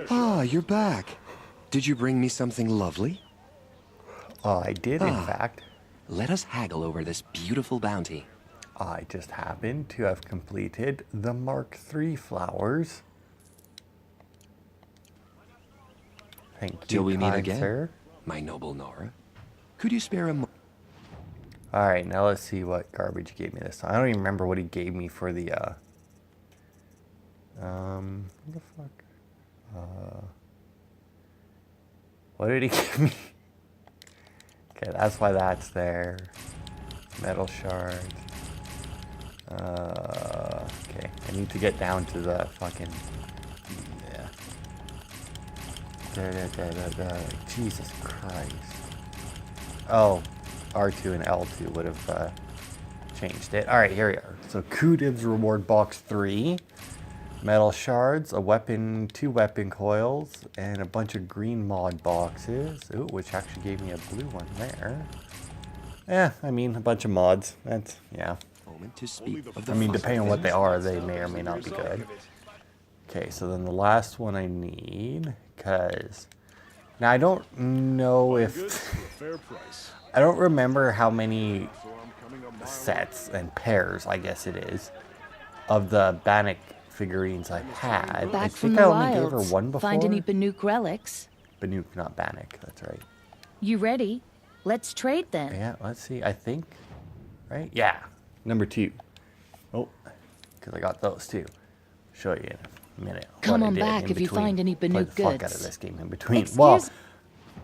Ah, you're back. Did you bring me something lovely? I did, in fact. Let us haggle over this beautiful bounty. I just happen to have completed the Mark III flowers. Thank you, Till we meet kind again, sir. my noble Nora. Could you spare a Alright, now let's see what garbage he gave me this time. I don't even remember what he gave me for the, what the fuck? What did he give me? Okay, that's why that's there. Metal shards. Okay, I need to get down to the fucking... Yeah. Jesus Christ. Oh, R2 and L2 would have changed it. Alright, here we are. So, Kudiv's reward box 3. Metal shards, a weapon, 2 weapon coils, and a bunch of green mod boxes. Ooh, which actually gave me a blue one there. Yeah, I mean, a bunch of mods. That's, yeah. to speak of the I mean, depending on what they are, they may or may not be good. Okay, so then the last one I need, because... Now, I don't know if... I don't remember how many sets and pairs, I guess it is, of the Banuk figurines I had. Back I from think the I only gave her wilds. one before. Find any Banuk relics? Banuk, not Banuk, that's right. You ready? Let's trade then. Yeah, let's see, I think, right? Yeah, number 2. Oh, because I got those too. Show you in a minute. Come on back if you find any Banuk Played the fuck out goods. of this game in between. Excuse- Well,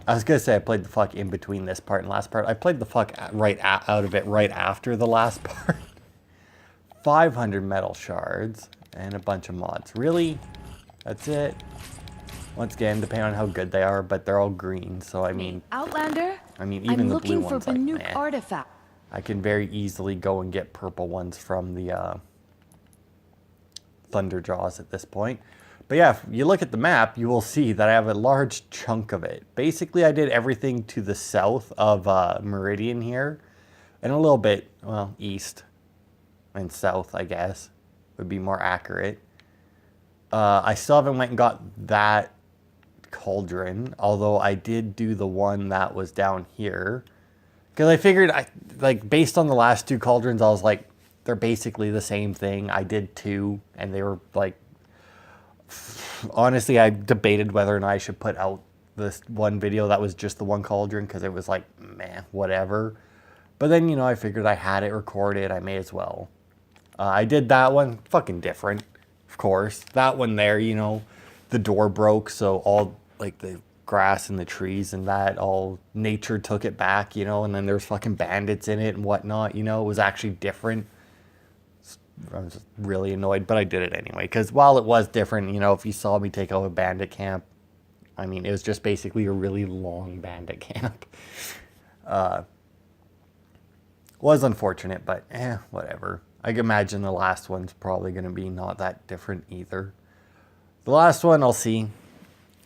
I was gonna say I played the fuck in between this part and last part. I played the fuck out of it right after the last part. 500 metal shards and a bunch of mods. Really? That's it? Once again, depending on how good they are, but they're all green, so I mean... Outlander? even I'm the looking blue for ones, like, Banuk meh. artifact. I can very easily go and get purple ones from the Thunderjaws at this point. But yeah, if you look at the map, you will see that I have a large chunk of it. Basically, I did everything to the south of Meridian here. And a little bit, well, east and south, I guess, would be more accurate. I still haven't went and got that cauldron, although I did do the one that was down here. Because I figured, like, based on the last 2 cauldrons, I was like, they're basically the same thing. I did 2, and they were, like... Honestly, I debated whether or not I should put out this one video that was just the one cauldron, because it was like, meh, whatever. But then, you know, I figured I had it recorded, I may as well. I did that one, fucking different, of course. That one there, you know, the door broke, so all, like, the grass and the trees and that, all nature took it back, you know, and then there's fucking bandits in it and whatnot, you know, it was actually different. I was just really annoyed, but I did it anyway, because while it was different, you know, if you saw me take out a bandit camp, I mean, it was just basically a really long bandit camp. Was unfortunate, but whatever. I can imagine the last one's probably going to be not that different either. The last one, I'll see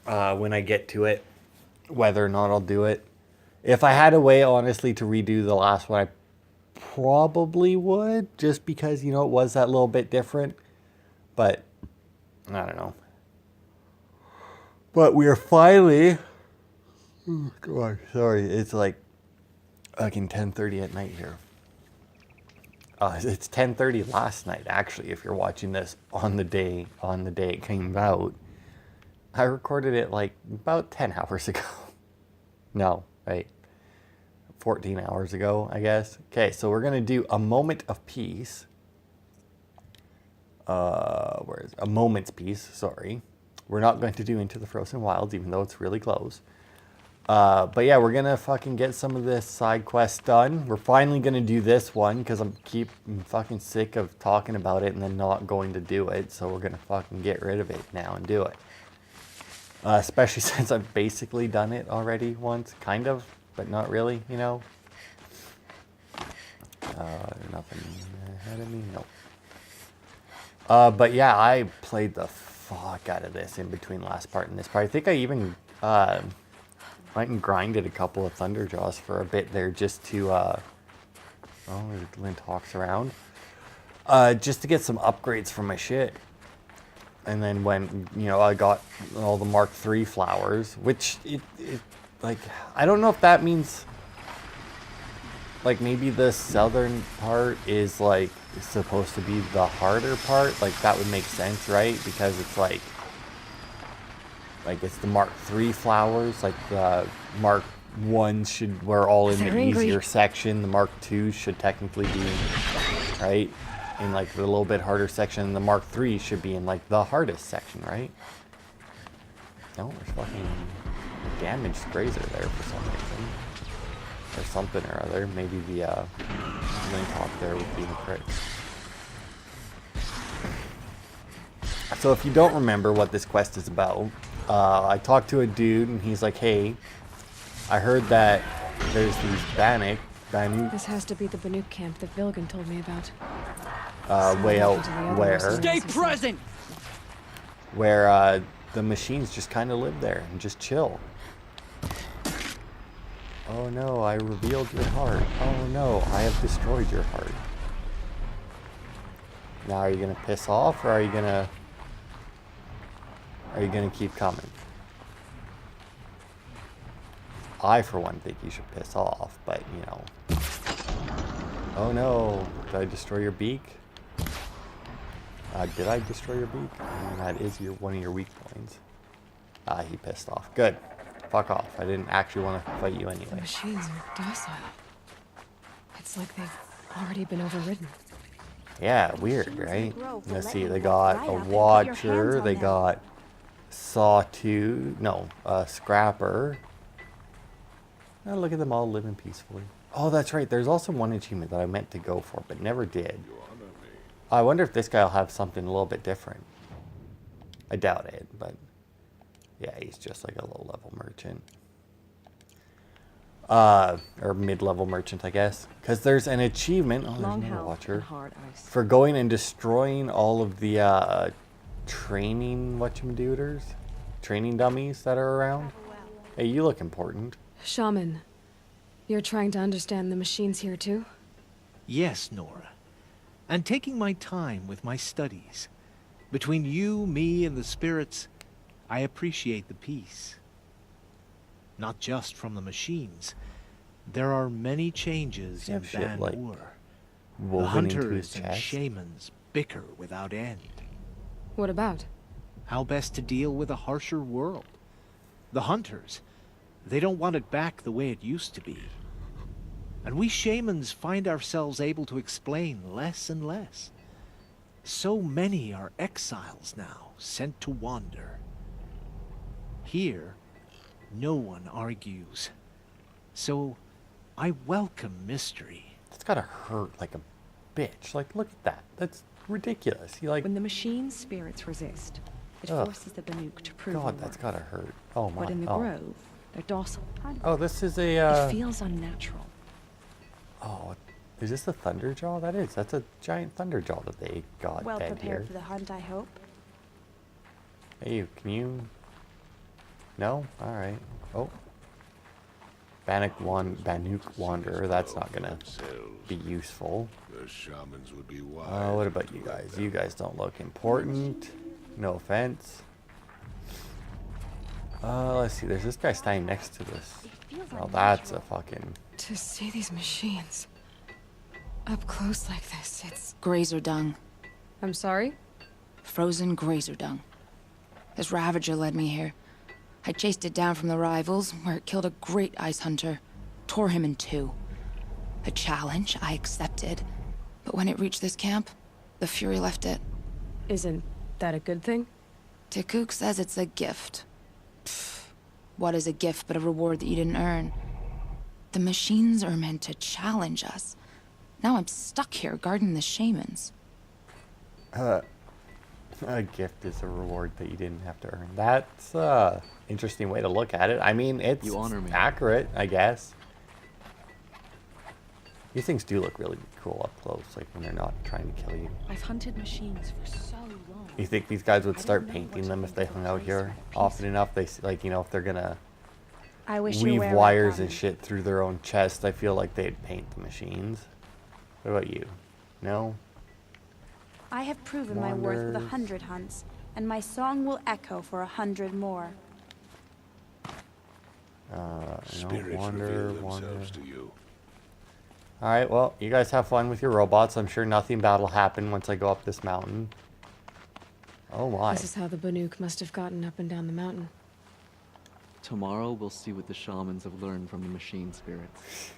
when I get to it, whether or not I'll do it. If I had a way, honestly, to redo the last one, I probably would, just because, you know, it was that little bit different. But, I don't know. But we're finally... Oh, God, sorry, it's like fucking 10:30 at night here. It's 10:30 last night, actually, if you're watching this on the day it came out. I recorded it like about 10 hours ago. No, right. 14 hours ago, I guess. Okay, so we're going to do a moment of peace. Where is it? A moment's peace, sorry. We're not going to do Into the Frozen Wilds, even though it's really close. But yeah, we're going to fucking get some of this side quest done. We're finally going to do this one, because I'm fucking sick of talking about it and then not going to do it. So we're going to fucking get rid of it now and do it. Especially since I've basically done it already once, kind of. But not really, you know. Nothing ahead of me, nope. But yeah, I played the fuck out of this in between last part and this part. I think I even went and grinded a couple of Thunderjaws for a bit there just to, oh, Lint Hawk's around. Just to get some upgrades for my shit. And then when, you know, I got all the Mark III flowers, which like, I don't know if that means, like, maybe the southern part is, like, supposed to be the harder part. Like, that would make sense, right? Because it's, like it's the Mark III flowers. Like, the Mark 1s were all in the easier section. The Mark 2s should technically be, right? In like the little bit harder section. The Mark III should be in like the hardest section, right? No, there's fucking damaged grazer there for some reason. Or something or other. Maybe the link hop there would be the crit. So if you don't remember what this quest is about, I talked to a dude and he's like, hey, I heard that there's these Banuk. This has to be the Banuk camp that Vilgan told me about. Way out where? Stay present! Where the machines just kind of live there and just chill. Oh no, I revealed your heart. Oh no, I have destroyed your heart. Now are you gonna piss off or are you gonna keep coming? I for one think you should piss off, but you know. Oh no, did I destroy your beak? Did I destroy your beak? I mean, that is one of your weak points. He pissed off. Good. Fuck off. I didn't actually want to fight you anyway. The machines are docile. It's like they've already been overridden. Yeah, weird, right? Let's see, they got a watcher, they got sawtooth, no, scrapper. Oh, look at them all living peacefully. Oh, that's right. There's also one achievement that I meant to go for, but never did. I wonder if this guy will have something a little bit different. I doubt it, but yeah, he's just like a low-level merchant. Or mid-level merchant, I guess. Because there's an achievement, oh, there's another watcher, for going and destroying all of the training whatchamdooders, training dummies that are around. Hey, you look important. Shaman, you're trying to understand the machines here too? Yes, Nora. And taking my time with my studies. Between you, me, and the spirits, I appreciate the peace. Not just from the machines. There are many changes in Banuk. Like the hunters and shamans bicker without end. What about? How best to deal with a harsher world. The hunters, they don't want it back the way it used to be. And we shamans find ourselves able to explain less and less. So many are exiles now, sent to wander. Here, no one argues. So, I welcome mystery. That's gotta hurt like a bitch. Like, look at that. That's ridiculous. You like... When the machine's spirits resist, it forces the Banuk to prove God, that's gotta hurt. Oh my... But in the grove, they're docile. Oh, this is a... It feels unnatural. Oh, is this a Thunderjaw? That is. That's a giant Thunderjaw that they got Well dead prepared here. for the hunt, I hope. Hey, can you... No? Alright. Oh. Banuk Wanderer. That's not gonna be useful. The shamans would be wise. What about you guys? You guys don't look important. No offense. Let's see. There's this guy standing next to this. Oh, that's a fucking... To see these machines up close like this, it's... Grazer dung. I'm sorry? Frozen grazer dung. This Ravager led me here. I chased it down from the rivals, where it killed a great ice hunter. Tore him in two. A challenge I accepted. But when it reached this camp, the Fury left it. Isn't that a good thing? Tikuk says it's a gift. Pfft. What is a gift but a reward that you didn't earn? The machines are meant to challenge us. Now I'm stuck here guarding the shamans. A gift is a reward that you didn't have to earn. That's interesting way to look at it. I mean, it's accurate, I guess. These things do look really cool up close, like when they're not trying to kill you. I've hunted machines for so long. You think these guys would start painting them if they hung out here often enough? They, like, you know, if they're gonna weave wires and shit through their own chest, I feel like they'd paint the machines. What about you? No? I have proven my worth with 100 hunts, and my song will echo for 100 more. Spirits reveal themselves to you. Alright, well, you guys have fun with your robots. I'm sure nothing bad will happen once I go up this mountain. Oh my. This is how the Banuk must have gotten up and down the mountain. Tomorrow we'll see what the shamans have learned from the machine spirits.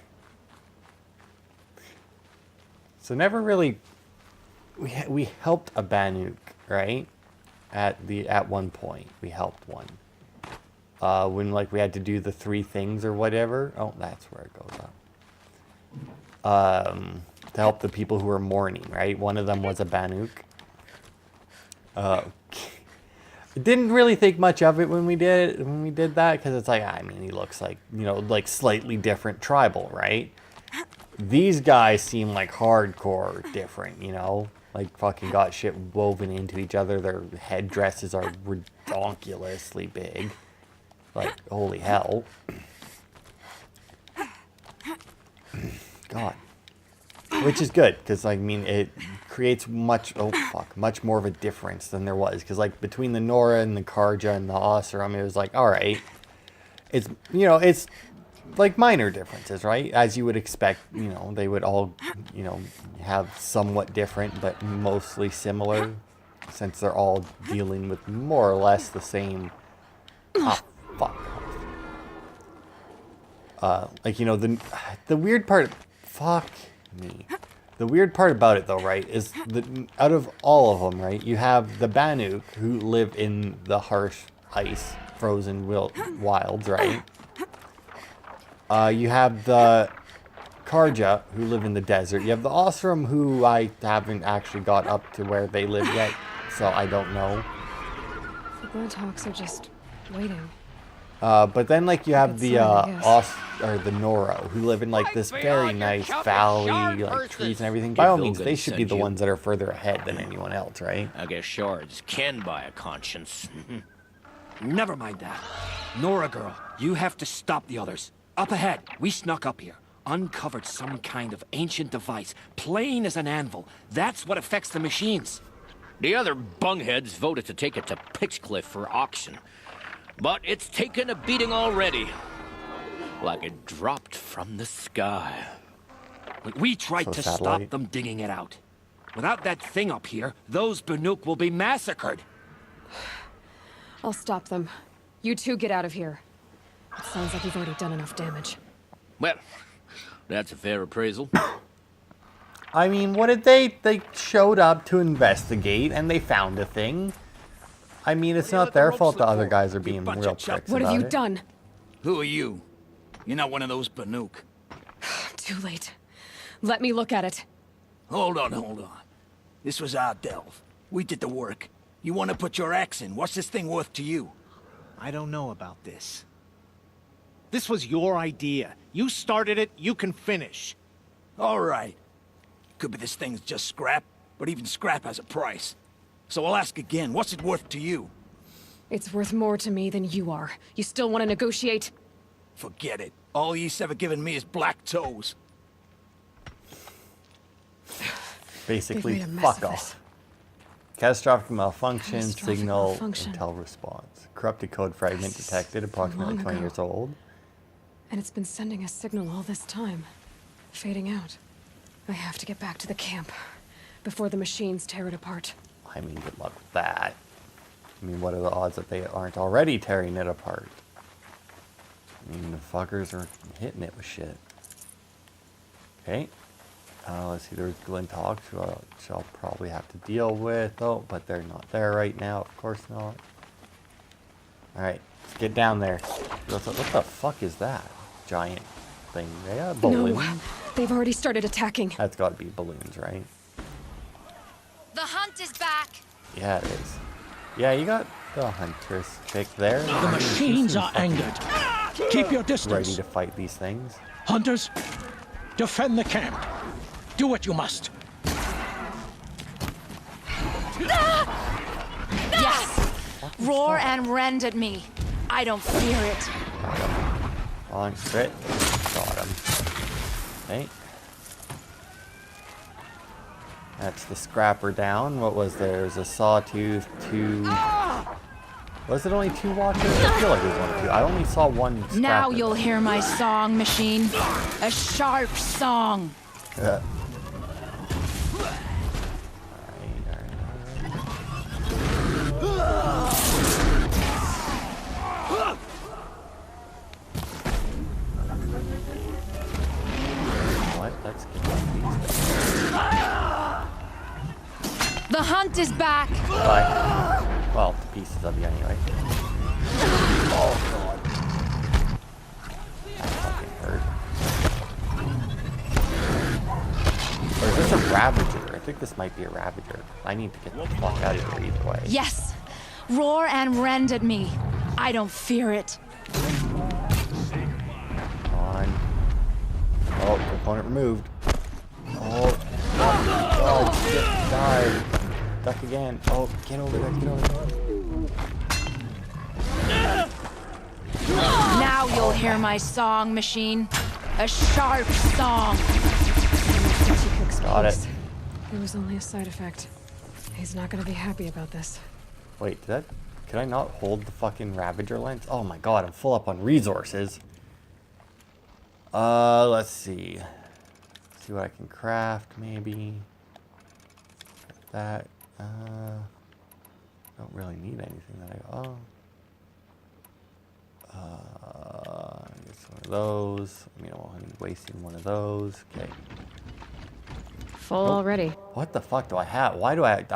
So never really... We helped a Banuk, right? At one point, we helped one. When like we had to do the 3 things or whatever. Oh, that's where it goes up. To help the people who were mourning, right? One of them was a Banuk. Didn't really think much of it when we did that, because it's like, I mean, he looks like, you know, like slightly different tribal, right? These guys seem like hardcore different, you know? Like fucking got shit woven into each other. Their headdresses are redonkulously big. Like, holy hell. God. Which is good, because, I mean, it creates much more of a difference than there was. Because, like, between the Nora and the Karja and the Oseram, it was like, alright. It's, you know, it's, like, minor differences, right? As you would expect, you know, they would all, you know, have somewhat different, but mostly similar. Since they're all dealing with more or less the same... Ah, fuck. Like, you know, the weird part... Fuck me. The weird part about it, though, right, is that out of all of them, right, you have the Banuk, who live in the harsh ice, frozen wilds, right? You have the Karja, who live in the desert. You have the Oseram, who I haven't actually got up to where they live yet, so I don't know. The Bloodhawks are just waiting. But then, like, you have the Outside, the Nora, who live in like this very nice valley, like trees and everything. By all means, they should be the ones that are further ahead than anyone else, right? I guess shards can buy a conscience. Never mind that. Nora girl, you have to stop the others. Up ahead, we snuck up here. Uncovered some kind of ancient device, plain as an anvil. That's what affects the machines. The other bungheads voted to take it to Pitchcliff for auction. But it's taken a beating already. Like it dropped from the sky. We tried to stop satellite. them digging it out. Without that thing up here, those Banuk will be massacred. I'll stop them. You two get out of here. It sounds like you've already done enough damage. Well, that's a fair appraisal. I mean, what did they showed up to investigate and they found a thing. I mean, it's not their fault the other guys are being real pricks What have about you it. done? Who are you? You're not one of those Banuk. Too late. Let me look at it. Hold on. This was our delve. We did the work. You want to put your axe in? What's this thing worth to you? I don't know about this. This was your idea. You started it, you can finish. All right. Could be this thing's just scrap, but even scrap has a price. So I'll ask again, what's it worth to you? It's worth more to me than you are. You still want to negotiate? Forget it. All ye's ever given me is black toes. Basically, They've made a mess fuck of off. Catastrophic malfunction, Catastrophic signal, malfunction. intel response. Corrupted code fragment detected, approximately Long 20 ago. years old. And it's been sending a signal all this time. Fading out. I have to get back to the camp. Before the machines tear it apart. I mean, good luck with that. I mean, what are the odds that they aren't already tearing it apart? I mean, the fuckers are hitting it with shit. Okay. Let's see, there's Glinthawks, who I shall probably have to deal with. Oh, but they're not there right now. Of course not. Alright, let's get down there. What the fuck is that? Giant thing. Yeah, balloon. No, they've already started attacking. That's gotta be balloons, right? The hunt is back. Yeah, it is. Yeah, you got the huntress chick there. The machines are angered. Keep your distance. Ready to fight these things. Hunters, defend the camp. Do what you must. Yes! Roar and rend at me. I don't fear it. On crit. Got him. Okay. That's the scrapper down. What was there? There's a sawtooth, 2... Was it only 2 walkers? I feel like it was only 2. I only saw 1 scrapper. Now you'll hear my song, machine. A sharp song. Yeah. What? Let's get these guys. The hunt is back. Bye. Well, the pieces of you anyway. Oh god. That fucking hurt. Or is this a Ravager? I think this might be a Ravager. I need to get the fuck out of here either way. Yes. Roar and rend at me. I don't fear it. Come on. Oh, component removed. Oh, god, shit, die. Duck again. Oh, get over there, get over there. Now you'll hear my song, machine. A sharp song. Got it. It was only a side effect. He's not gonna be happy about this. Wait, could I not hold the fucking Ravager lens? Oh my god, I'm full up on resources. Let's see. See what I can craft, maybe. Get that. Don't really need anything that I guess one of those. I mean, I won't be wasting one of those. Okay. Full already. What the fuck do I have? Why do I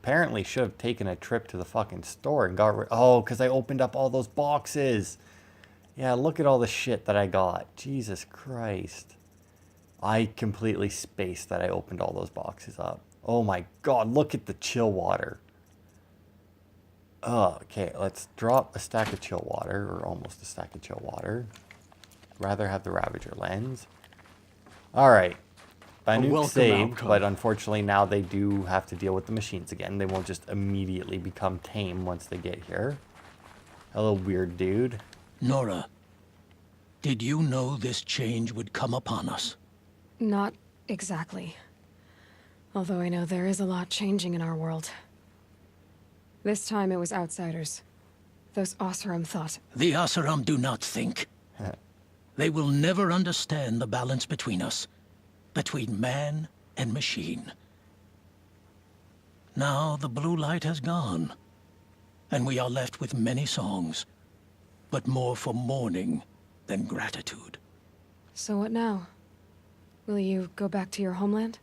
apparently should have taken a trip to the fucking store and got rid. Oh, because I opened up all those boxes. Yeah, look at all the shit that I got. Jesus Christ. I completely spaced that I opened all those boxes up. Oh my god, look at the chill water. Oh, okay, let's drop a stack of chill water, or almost a stack of chill water. Rather have the Ravager lens. Alright. Banuk saved, but unfortunately now they do have to deal with the machines again. They won't just immediately become tame once they get here. Hello, weird dude. Nora, did you know this change would come upon us? Not exactly. Although I know there is a lot changing in our world. This time it was outsiders. Those Oseram thought. The Oseram do not think. They will never understand the balance between us. Between man and machine. Now the blue light has gone. And we are left with many songs. But more for mourning than gratitude. So what now? Will you go back to your homeland?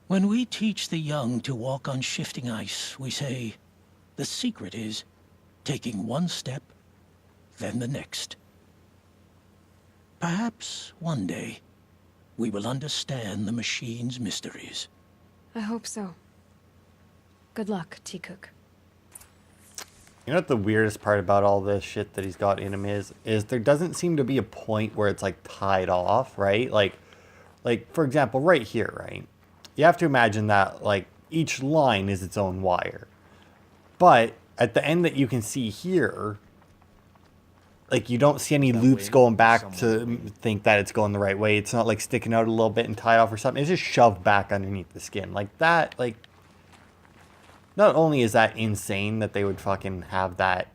When we teach the young to walk on shifting ice, we say, the secret is taking one step, then the next. Perhaps one day, we will understand the machine's mysteries. I hope so. Good luck, T-Cook. You know what the weirdest part about all this shit that he's got in him is there doesn't seem to be a point where it's like tied off, right? Like for example, right here, right? You have to imagine that like each line is its own wire. But at the end that you can see here, like you don't see any loops going back to think that it's going the right way. It's not like sticking out a little bit and tied off or something. It's just shoved back underneath the skin. Like that, like not only is that insane that they would fucking have that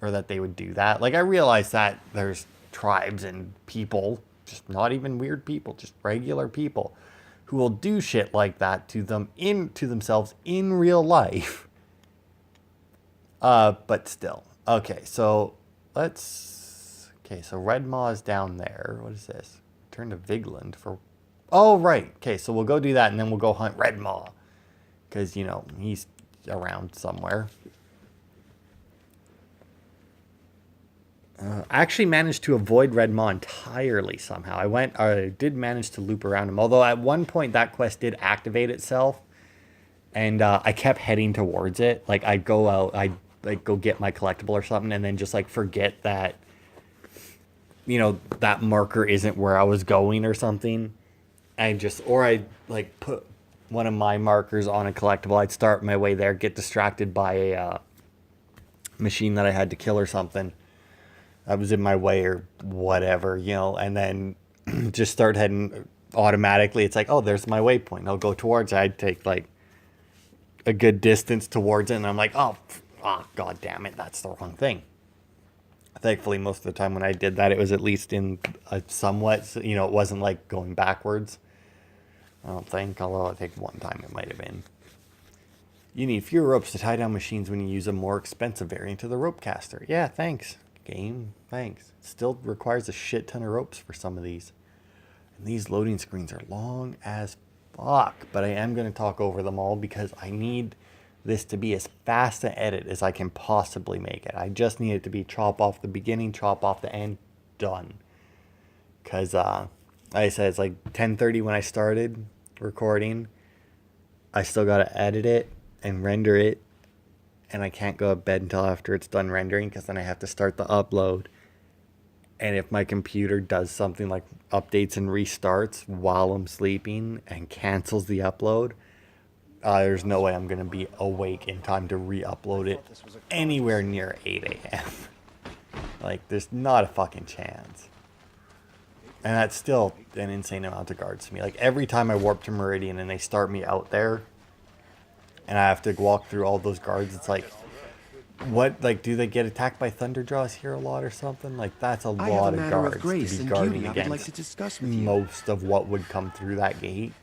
or that they would do that. Like I realize that there's tribes and people, just not even weird people, just regular people who will do shit like that to themselves in real life. But still. Okay, so so Red Maw is down there. What is this? Turn to Vigland for... Oh, right. Okay, so we'll go do that, and then we'll go hunt Red Maw. Because, you know, he's around somewhere. I actually managed to avoid Red Maw entirely somehow. I did manage to loop around him. Although at one point that quest did activate itself. And I kept heading towards it. Like, I'd go out, I'd like go get my collectible or something, and then just like forget that, you know, that marker isn't where I was going or something. Or I'd like put one of my markers on a collectible. I'd start my way there, get distracted by a machine that I had to kill or something that was in my way or whatever, you know, and then just start heading automatically. It's like, oh, there's my waypoint. I'll go towards it. I'd take like a good distance towards it, and I'm like, oh, god damn it, that's the wrong thing. Thankfully, most of the time when I did that, it was at least in a somewhat, you know, it wasn't like going backwards. I don't think, although I think one time it might have been. You need fewer ropes to tie down machines when you use a more expensive variant of the rope caster. Yeah, thanks, game. Thanks. Still requires a shit ton of ropes for some of these. And these loading screens are long as fuck. But I am going to talk over them all because I need this to be as fast an edit as I can possibly make it. I just need it to be chop off the beginning, chop off the end, done. Because, like I said, it's like 10:30 when I started recording. I still got to edit it and render it, and I can't go to bed until after it's done rendering, because then I have to start the upload. And if my computer does something like updates and restarts while I'm sleeping and cancels the upload, there's no way I'm going to be awake in time to re-upload it anywhere near 8 a.m. Like, there's not a fucking chance. And that's still an insane amount of guards to me. Like, every time I warp to Meridian and they start me out there, and I have to walk through all those guards, it's like, what, like, do they get attacked by Thunderjaws here a lot or something? Like, that's a lot of guards to be guarding against most of what would come through that gate.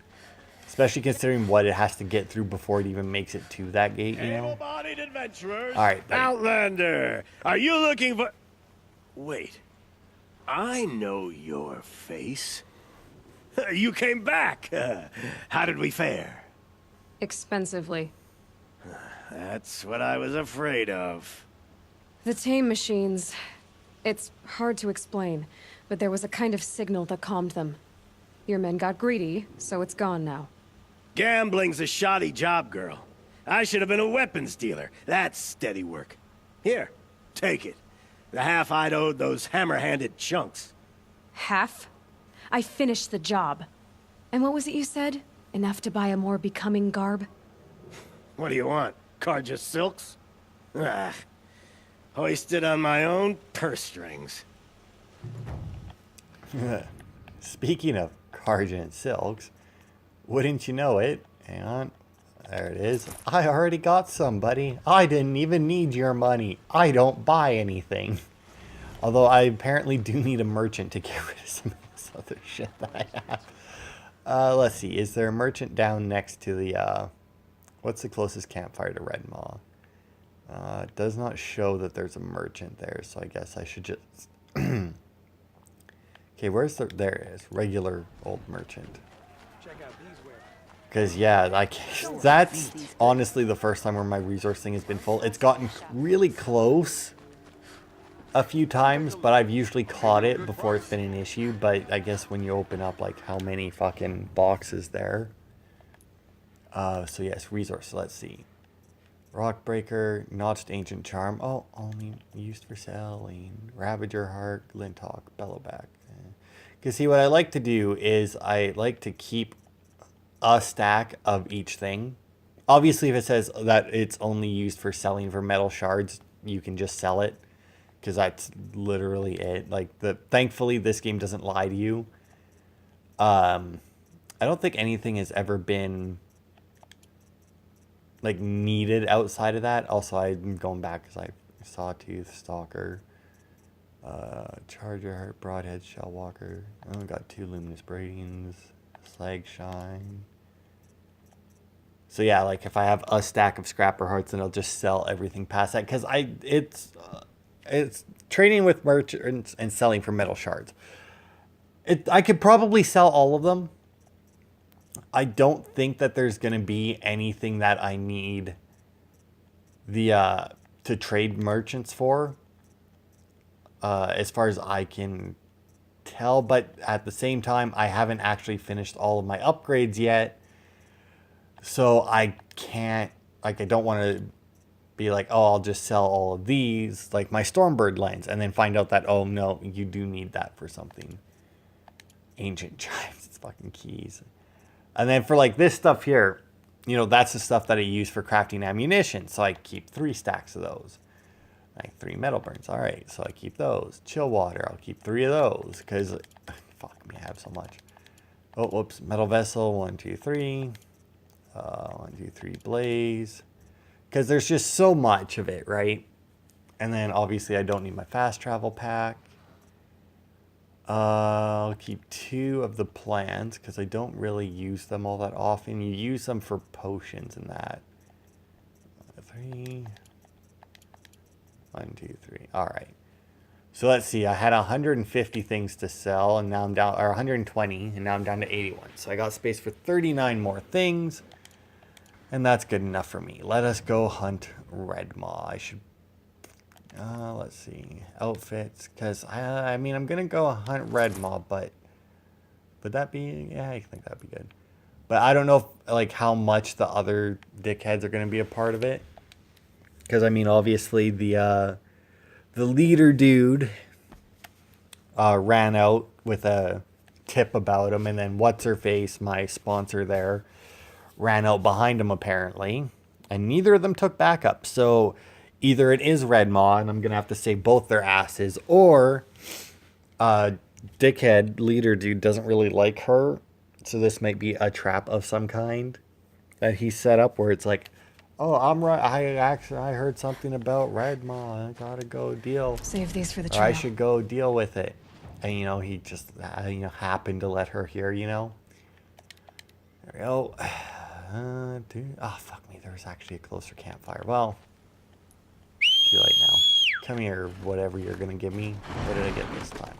Especially considering what it has to get through before it even makes it to that gate, you know? Able-bodied adventurers. Alright, Outlander, are you looking for... Wait, I know your face. You came back. How did we fare? Expensively. That's what I was afraid of. The tame machines. It's hard to explain, but there was a kind of signal that calmed them. Your men got greedy, so it's gone now. Gambling's a shoddy job, girl. I should have been a weapons dealer. That's steady work. Here, take it. The half I'd owed those hammer-handed chunks. Half? I finished the job. And what was it you said? Enough to buy a more becoming garb? What do you want? Carja silks? Ah, hoisted on my own purse strings. Speaking of Carja silks, wouldn't you know it? Hang on. There it is. I already got some, buddy. I didn't even need your money. I don't buy anything. Although I apparently do need a merchant to get rid of some of this other shit that I have. Let's see. Is there a merchant down next to the, what's the closest campfire to Red Maw? It does not show that there's a merchant there, so I guess I should just... Okay, where's the... There it is. Regular old merchant. Because, yeah, like, that's honestly the first time where my resource thing has been full. It's gotten really close a few times, but I've usually caught it before it's been an issue. But I guess when you open up, like, how many fucking boxes there. So, yes, resource. Let's see. Rockbreaker, Notched Ancient Charm. Oh, only used for selling. Ravager Heart, Glinthawk, Bellowback. Because, see, what I like to do is I like to keep a stack of each thing. Obviously, if it says that it's only used for selling for metal shards, you can just sell it. Because that's literally it. Like, thankfully, this game doesn't lie to you. I don't think anything has ever been like needed outside of that. Also, I'm going back because I Sawtooth, Stalker, Charger Heart, Broadhead, Shellwalker. I only got 2 Luminous Braidings, Slag Shine. So yeah, like if I have a stack of Scrapper Hearts, then I'll just sell everything past that because it's trading with merchants and selling for metal shards. I could probably sell all of them. I don't think that there's going to be anything that I need to trade merchants for, as far as I can tell. But at the same time, I haven't actually finished all of my upgrades yet, so I can't. Like, I don't want to be like, oh, I'll just sell all of these, like my Stormbird lens, and then find out that, oh no, you do need that for something. Ancient Chimes, it's fucking keys. And then for like this stuff here, you know, that's the stuff that I use for crafting ammunition. So I keep 3 stacks of those. Like 3 metal burns. All right, so I keep those. Chill water, I'll keep 3 of those because, fuck me, I have so much. Oh, whoops, metal vessel, 1, 2, 3. 1, 2, 3, blaze. Because there's just so much of it, right? And then obviously I don't need my fast travel pack. I'll keep 2 of the plants because I don't really use them all that often. You use them for potions and that. 3. 1, 2, 3. All right. So let's see. I had 150 things to sell, and now I'm down, or 120, and now I'm down to 81. So I got space for 39 more things, and that's good enough for me. Let us go hunt red maw. I should. Let's see, outfits, because I mean I'm gonna go hunt red maw, but would that be? Yeah, I think that'd be good. But I don't know if, like, how much the other dickheads are gonna be a part of it. Because, I mean, obviously, the leader dude ran out with a tip about him. And then What's-Her-Face, my sponsor there, ran out behind him, apparently. And neither of them took backup. So, either it is Red Maw, and I'm going to have to save both their asses. Or, dickhead leader dude doesn't really like her. So, this might be a trap of some kind that he set up where it's like, oh, I'm right. I heard something about Red Maw. I gotta go deal. Save these for the Or trail. I should go deal with it. And, you know, he just, happened to let her hear, you know. There we go. Dude. Oh, fuck me. There was actually a closer campfire. Well, too late now. Come here, whatever you're gonna give me. What did I get this time?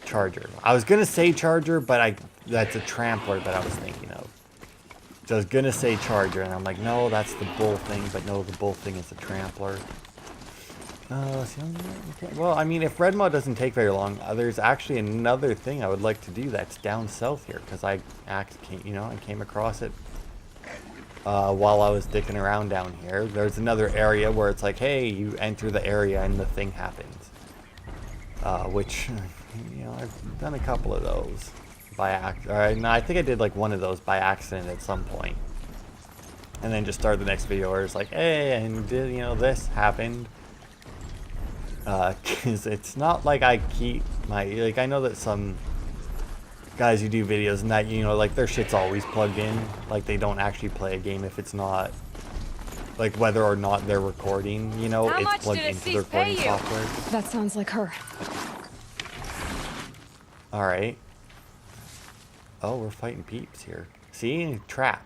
Charger. I was gonna say charger, but that's a trampler that I was thinking of. So I was going to say charger, and I'm like, no, that's the bull thing, but no, the bull thing is the trampler. Well, I mean, if Red Maw doesn't take very long, there's actually another thing I would like to do that's down south here, because I came across it while I was dicking around down here. There's another area where it's like, hey, you enter the area and the thing happens. Which, you know, I've done a couple of those. By accident. No, I think I did like one of those by accident at some point. And then just start the next video where it's like, hey, and you know, this happened. Because it's not like I keep my, like, I know that some guys who do videos and that, you know, like, their shit's always plugged in. Like, they don't actually play a game if it's not, like, whether or not they're recording, you know, it's plugged into the recording software. That sounds like her. Alright. Oh, we're fighting peeps here. See? Trap.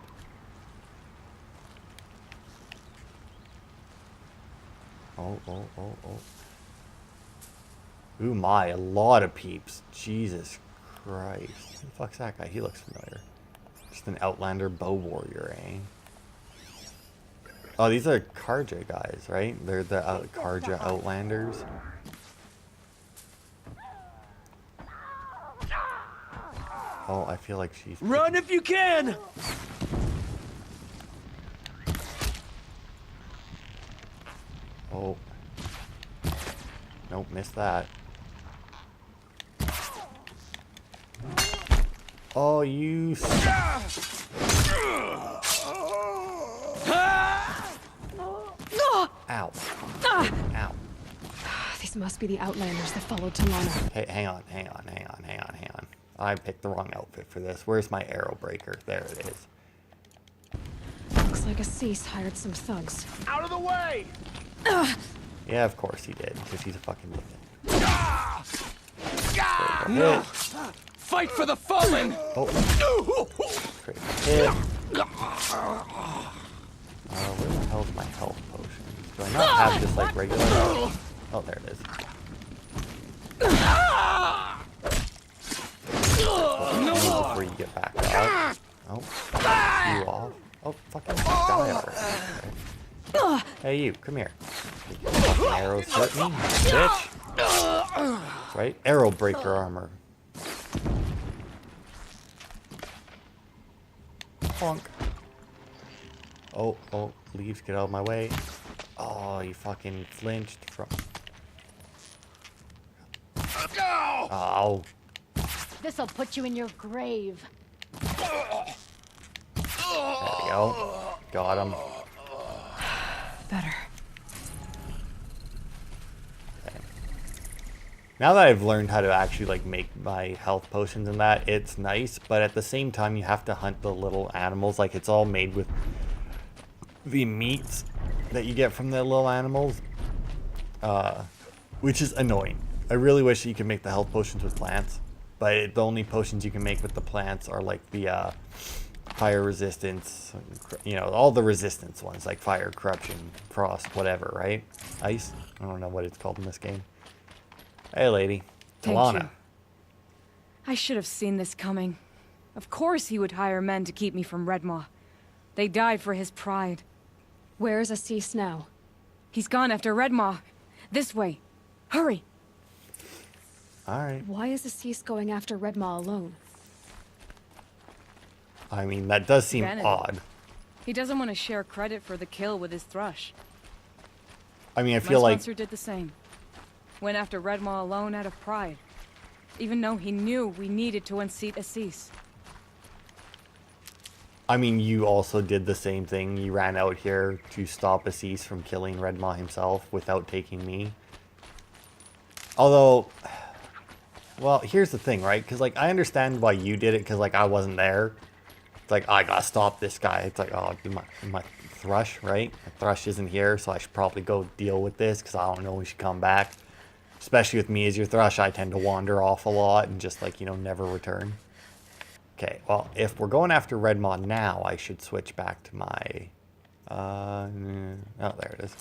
Oh. Ooh my, a lot of peeps. Jesus Christ. Who the fuck's that guy? He looks familiar. Just an Outlander bow warrior, eh? Oh, these are Karja guys, right? They're the Karja Outlanders. Oh, I feel like she's... Run if you can! Oh. Nope, missed that. Oh, you... Ow. Ow. These must be the Outlanders that followed Talana. Hey, hang on. I picked the wrong outfit for this. Where's my arrow breaker? There it is. Looks like Assis hired some thugs. Out of the way! Yeah, of course he did, because he's a fucking No! Fight for the fallen! Oh. Great hit. Where the hell's my health potion? Do I not have just like regular? Oh, there it is. Before you get back up. Oh, you off. Oh, fucking die already. Hey, you, come here. Fucking arrows hurt me, bitch. That's right, arrow breaker armor. Bonk. Oh, leaves, get out of my way. Oh, you fucking flinched from... Oh. This'll put you in your grave. There we go. Got him. Better. Okay. Now that I've learned how to actually like make my health potions and that, it's nice, but at the same time you have to hunt the little animals. Like it's all made with the meats that you get from the little animals, which is annoying. I really wish you could make the health potions with plants, but the only potions you can make with the plants are like the fire resistance, you know, all the resistance ones like fire, corruption, frost, whatever, right? Ice? I don't know what it's called in this game. Hey, lady. Thank Talana. you. I should have seen this coming. Of course he would hire men to keep me from Redmaw. They died for his pride. Where is Assis now? He's gone after Redmaw. This way. Hurry! Alright. Why is Assis going after Redmaw alone? I mean, that does seem Vanity. odd. He doesn't want to share credit for the kill with his thrush. I mean, I My feel like... sponsor did the same. Went after Redmaw alone out of pride. Even though he knew we needed to unseat Assis. I mean, you also did the same thing. You ran out here to stop Assis from killing Redmaw himself without taking me. Although... Well, here's the thing, right? Because, like, I understand why you did it, because, like, I wasn't there. It's like, I gotta stop this guy. It's like, oh, my thrush, right? My thrush isn't here, so I should probably go deal with this, because I don't know we should come back. Especially with me as your thrush, I tend to wander off a lot and just, like, you know, never return. Okay, well, if we're going after Redmaw now, I should switch back to my... oh, there it is.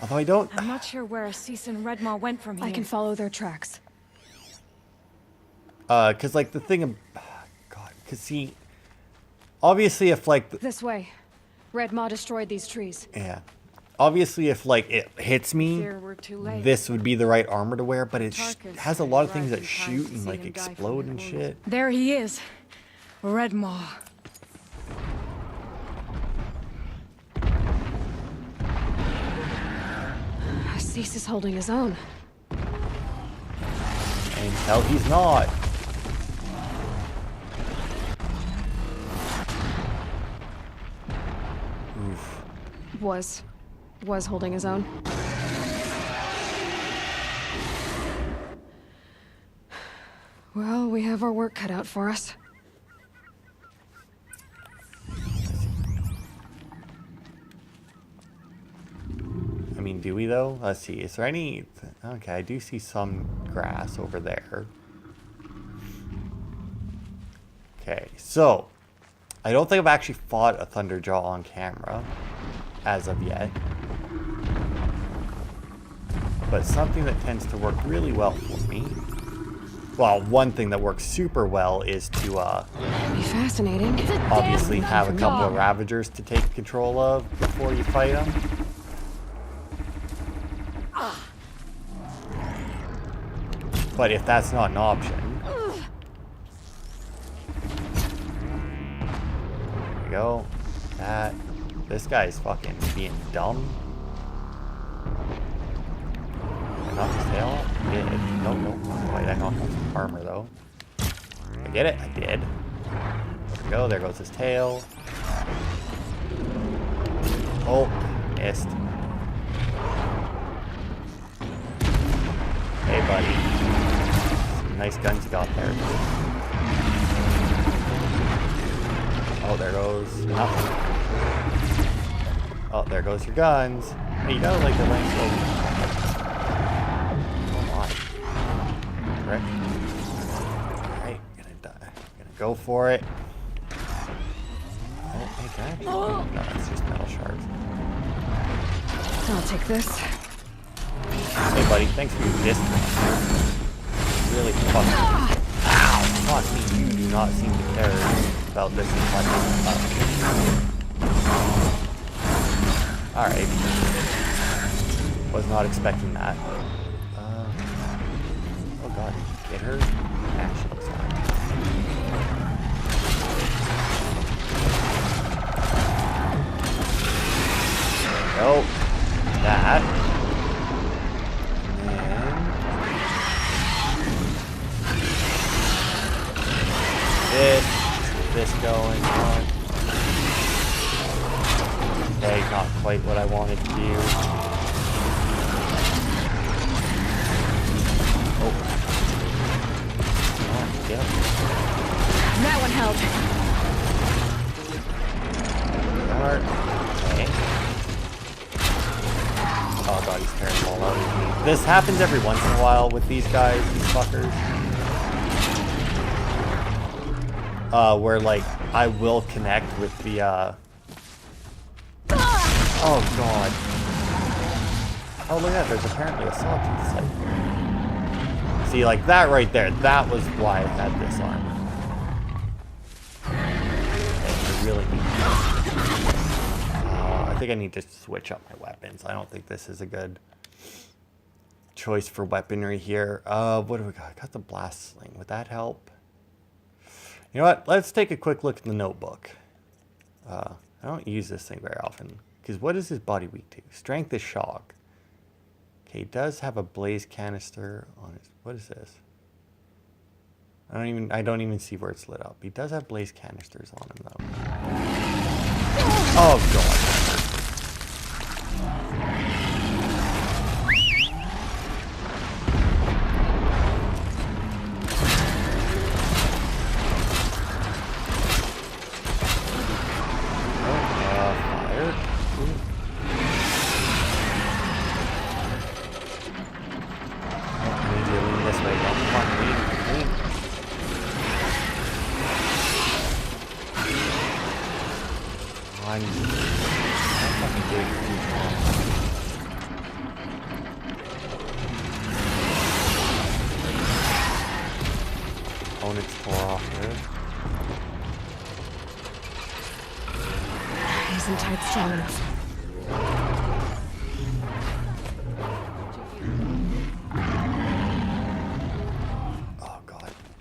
Although I don't... I'm not sure where Assis and Redmaw went from here. I can follow their tracks. Because, like, the thing... God, because, see... Obviously, if, like... This way. Redmaw destroyed these trees. Yeah. Obviously, if, like, it hits me, Fear we're too late. this would be the right armor to wear, but it Tarkus has a lot of things that arrived in time shoot to and, see like, him die from explode his and wounds. shit. There he is. Redmaw. Assis is holding his own. And tell he's not. Oof. Was holding his own. Well, we have our work cut out for us. I mean, do we though? Let's see. Is there any... Okay, I do see some grass over there. Okay, so... I don't think I've actually fought a Thunderjaw on camera. As of yet. But something that tends to work really well for me... Well, one thing that works super well is to, Be fascinating. obviously have a couple of Ravagers to take control of before you fight them. But if that's not an option... There we go. That... This guy's fucking being dumb. Did I knock his tail off? I did. Nope. Wait, I knocked off some armor, though. I get it? I did. There we go. There goes his tail. Oh, missed. Hey, buddy. Some nice guns you got there. Oh, there goes nothing. Oh, there goes your guns. Hey, you gotta like the lane slowly. Come on. Correct. Alright, gonna die. Gonna go for it. Oh, hey, can I actually... No, that's just metal shards. I'll take this. Hey, buddy, thanks for your distance. Really fucking... Ow! Fuck me, you do not seem to care about this as much as... Alright. Was not expecting that. Oh god, did you get her? Yeah, she looks fine. Nope. That. And this going on. Okay, not quite what I wanted to do. This happens every once in a while with these guys, these fuckers. Where like I will connect with the oh god. Oh look at that, there's apparently a sawtooth site here. See, like that right there, that was why I had this armor. I really need I think I need to switch up my weapons. I don't think this is a good choice for weaponry here. What do we got? I got the blast sling. Would that help? You know what? Let's take a quick look at the notebook. I don't use this thing very often. Because what is his body weak to? Strength is shock. Okay, he does have a blaze canister on his... What is this? I don't even see where it's lit up. He does have blaze canisters on him though. Oh god.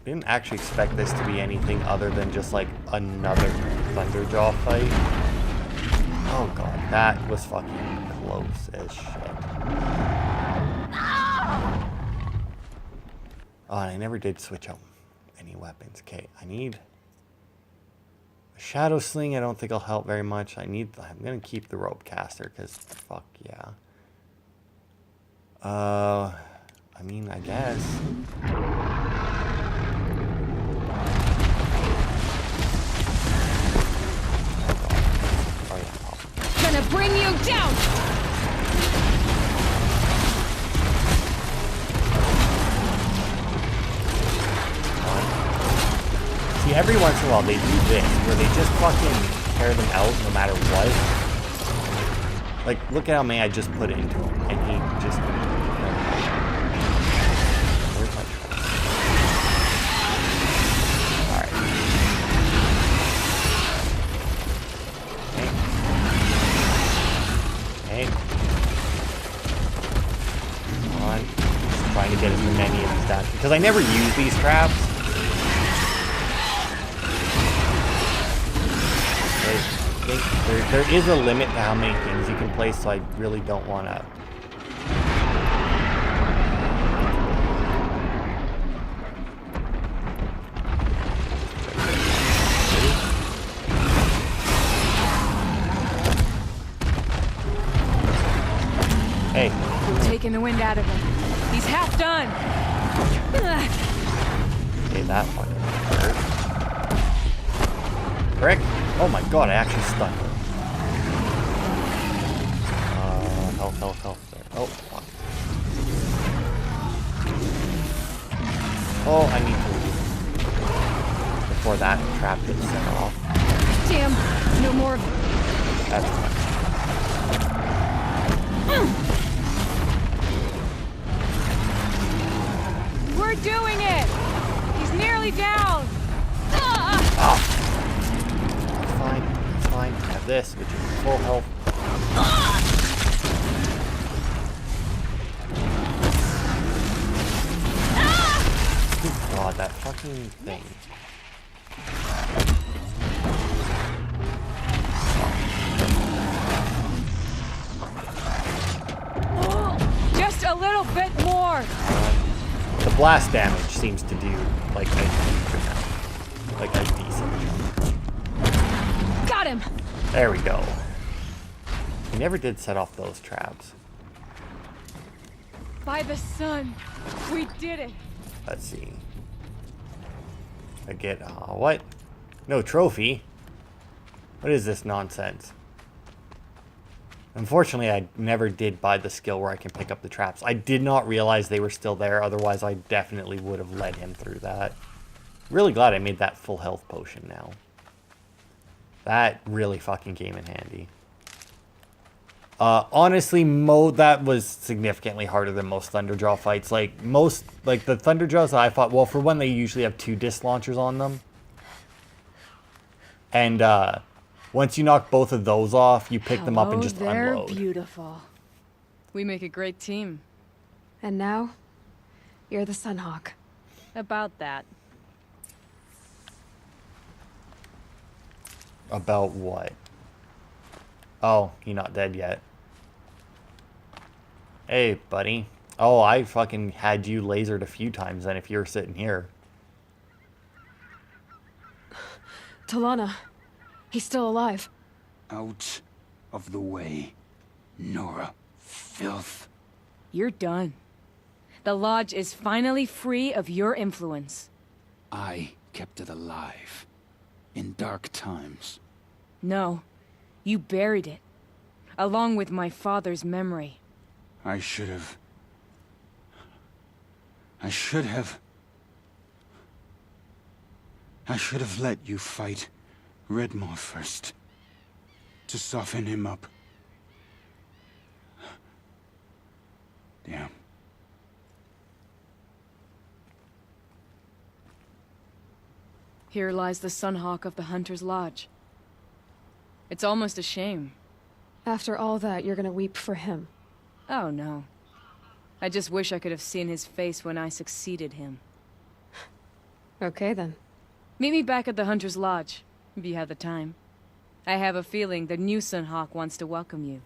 Didn't actually expect this to be anything other than just like another Thunderjaw fight. Oh god, that was fucking close as shit. Oh, and I never did switch out any weapons. Okay, I need a Shadow Sling. I don't think will help very much. I'm gonna keep the Rope Caster because fuck yeah. I mean, I guess. Gonna bring you down! See, every once in a while they do this, where they just fucking tear them out no matter what. Like, look at how many I just put into him, and he just... Where's my trap? Alright. Hey. Come on. Just trying to get as many of these down. Because I never use these traps. There is a limit to how many things you can place, so I really don't want to... Hey. We're taking the wind out of him. He's half done. Okay, that fucking hurt. Frick! Oh my god, I actually stunned him. Health there. Oh, fuck. Oh, I need to leave. Before that trap gets set off. Damn, no more. That's fine. We're doing it! He's nearly down! Oh. It's fine. It's fine. I have this, which is full health. Good god, that fucking thing. Just a little bit more! The blast damage seems to do like a decent chunk. Got him! There we go. We never did set off those traps. By the sun, we did it! Let's see. I get, what? No trophy? What is this nonsense? Unfortunately, I never did buy the skill where I can pick up the traps. I did not realize they were still there, otherwise I definitely would have led him through that. Really glad I made that full health potion now. That really fucking came in handy. Honestly, that was significantly harder than most Thunderjaw fights. Like, the Thunderjaws that I fought, well, for one, they usually have 2 disc launchers on them. And, once you knock both of those off, you pick them up and just unload. They're beautiful. We make a great team. And now, you're the Sunhawk. About that. About what? Oh, you're not dead yet. Hey, buddy. Oh, I fucking had you lasered a few times then if you're sitting here. Talana. He's still alive. Out of the way, Nora. Filth. You're done. The Lodge is finally free of your influence. I kept it alive. In dark times. No. You buried it. Along with my father's memory. I should have... I should have let you fight Redmaw first. To soften him up. Damn. Here lies the Sunhawk of the Hunter's Lodge. It's almost a shame. After all that, you're gonna weep for him. Oh, no. I just wish I could have seen his face when I succeeded him. Okay, then. Meet me back at the Hunter's Lodge, if you have the time. I have a feeling the new Sunhawk wants to welcome you.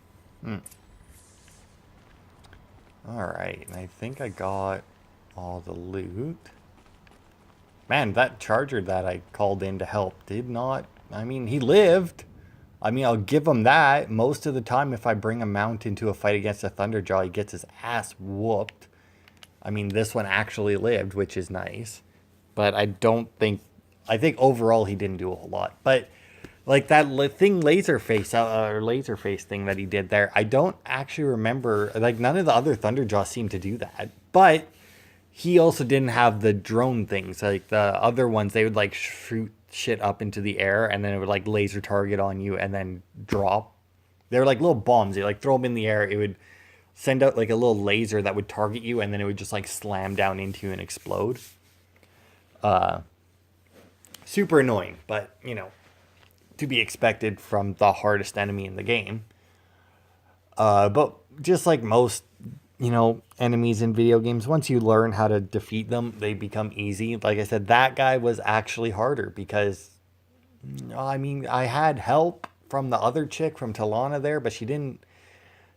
Alright, I think I got all the loot. Man, that charger that I called in to help did not... I mean, he lived. I mean, I'll give him that. Most of the time, if I bring a mount into a fight against a Thunderjaw, he gets his ass whooped. I mean, this one actually lived, which is nice. But I don't think... I think overall he didn't do a whole lot. But, like, that thing, Laserface thing that he did there, I don't actually remember... Like, none of the other Thunderjaws seem to do that. But he also didn't have the drone things. Like, the other ones, they would, like, shoot shit up into the air, and then it would, like, laser target on you and then drop. They were like little bombs. You, like, throw them in the air. It would send out, like, a little laser that would target you, and then it would just, like, slam down into you and explode. Super annoying, but, you know, to be expected from the hardest enemy in the game. But just like most, you know, enemies in video games, once you learn how to defeat them, they become easy. Like I said, that guy was actually harder because, I mean, I had help from the other chick, from Talana there, but she didn't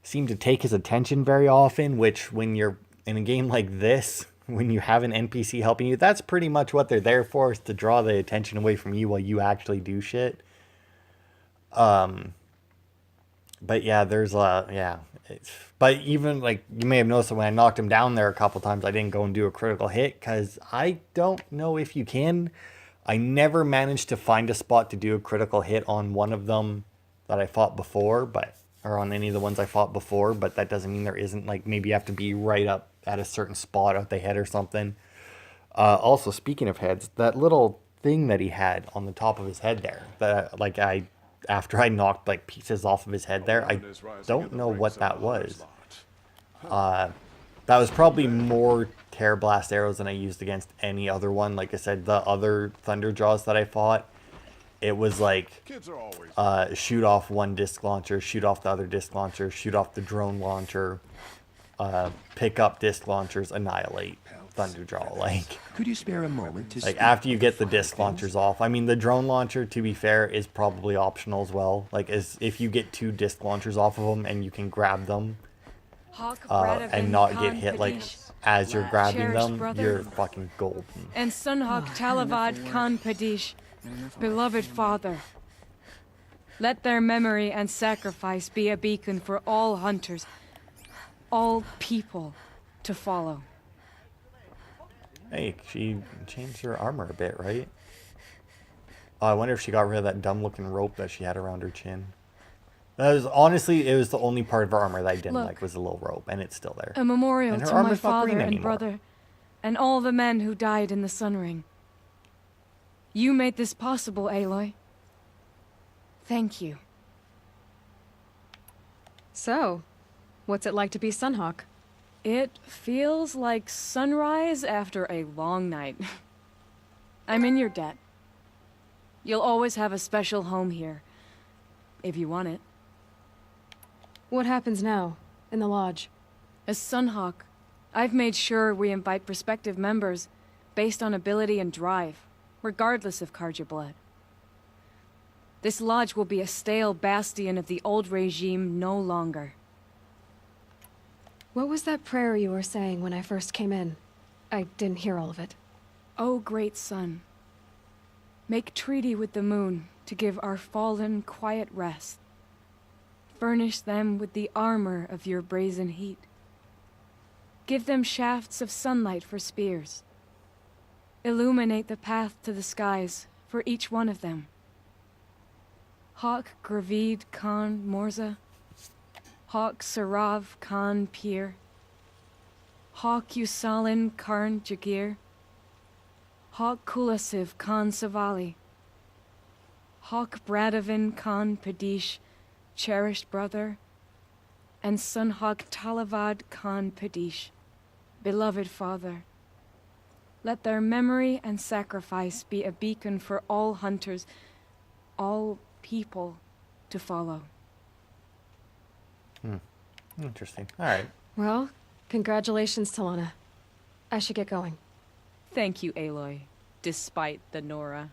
seem to take his attention very often, which when you're in a game like this, when you have an NPC helping you, that's pretty much what they're there for, is to draw the attention away from you while you actually do shit. But yeah, there's but even, like, you may have noticed that when I knocked him down there a couple times, I didn't go and do a critical hit, because I don't know if you can. I never managed to find a spot to do a critical hit on one of them that I fought before, or on any of the ones I fought before, but that doesn't mean there isn't, like, maybe you have to be right up at a certain spot at the head or something. Also, speaking of heads, that little thing that he had on the top of his head there, that, like, after I knocked, like, pieces off of his head there, I don't know what that was. That was probably more Tear Blast arrows than I used against any other one. Like I said, the other Thunderjaws that I fought, it was like, shoot off one disc launcher, shoot off the other disc launcher, shoot off the drone launcher, pick up disc launchers, annihilate Thunderjaw. Like, could you spare a moment to like after you get the disc launchers off? I mean, the drone launcher, to be fair, is probably optional as well. Like, as if you get 2 disc launchers off of them and you can grab them and not get hit, like, as you're grabbing them, you're fucking golden. And Sunhawk Talavad Khan Padish, beloved father. Let their memory and sacrifice be a beacon for all hunters, all people to follow. Hey, she changed her armor a bit, right? Oh, I wonder if she got rid of that dumb-looking rope that she had around her chin. That was honestly, it was the only part of her armor that I didn't Look. like was the little robe, and it's still there. A memorial And her to my armor's not green father and anymore. brother, and all the men who died in the Sun Ring. You made this possible, Aloy. Thank you. So, what's it like to be Sunhawk? It feels like sunrise after a long night. I'm in your debt. You'll always have a special home here, if you want it. What happens now, in the lodge? As Sunhawk, I've made sure we invite prospective members based on ability and drive, regardless of Carja blood. This lodge will be a stale bastion of the old regime no longer. What was that prayer you were saying when I first came in? I didn't hear all of it. O great sun, make treaty with the moon to give our fallen quiet rest. Furnish them with the armor of your brazen heat. Give them shafts of sunlight for spears. Illuminate the path to the skies for each one of them. Hawk Gravid Khan Morza, Hawk Sarav Khan Pir, Hawk Usalin Karn Jagir, Hawk Kulasiv Khan Savali, Hawk Bradavin Khan Padish, cherished brother, and Sunhawk Talavad Khan Padish, beloved father. Let their memory and sacrifice be a beacon for all hunters, all people to follow. Interesting. All right. Well, congratulations, Talana. I should get going. Thank you, Aloy, despite the Nora.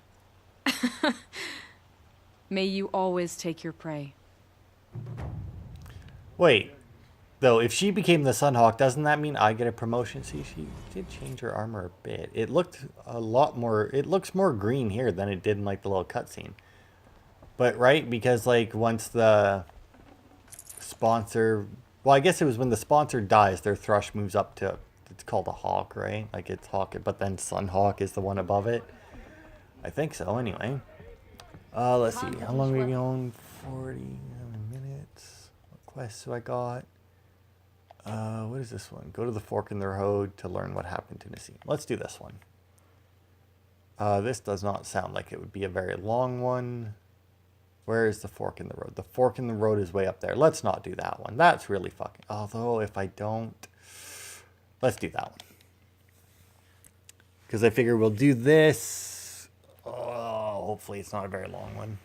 May you always take your prey. Wait, though, if she became the Sunhawk, doesn't that mean I get a promotion? See, she did change her armor a bit. It looked a lot more, it looks more green here than it did in, like, the little cutscene. But, right, because, like, once the sponsor, well, I guess it was when the sponsor dies, their thrush moves up to, it's called a hawk, right? Like, it's hawk, but then Sunhawk is the one above it. I think so, anyway. Let's see, how long are we going? 40 minutes. What quests do I got? What is this one? Go to the fork in the road to learn what happened to Nassim. Let's do this one. This does not sound like it would be a very long one. Where is the fork in the road? The fork in the road is way up there. Let's not do that one. That's really fucking... Although, if I don't... Let's do that one. Because I figure we'll do this... Oh, hopefully it's not a very long one.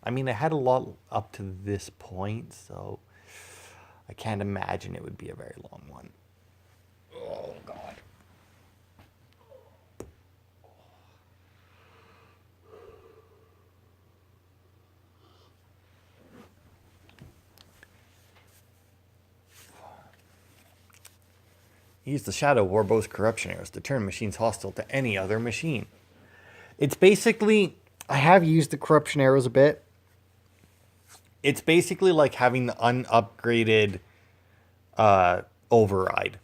I mean, I had a lot up to this point, so... I can't imagine it would be a very long one. Oh, God. Use the Shadow Warbow's corruption arrows to turn machines hostile to any other machine. It's basically... I have used the corruption arrows a bit. It's basically like having the unupgraded override.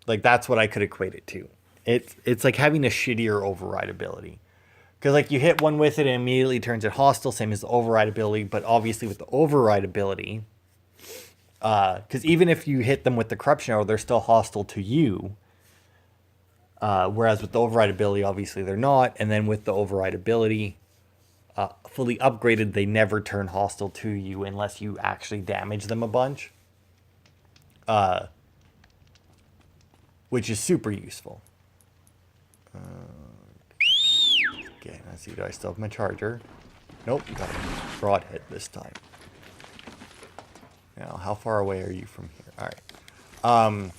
Like, that's what I could equate it to. It's like having a shittier override ability. Because, like, you hit one with it and immediately turns it hostile, same as the override ability. But obviously with the override ability... Because even if you hit them with the corruption arrow, they're still hostile to you. Whereas with the override ability, obviously they're not. And then with the override ability, fully upgraded, they never turn hostile to you unless you actually damage them a bunch. Which is super useful. Okay, let's see. Do I still have my charger? Nope, got a broadhead this time. Now, how far away are you from here? All right.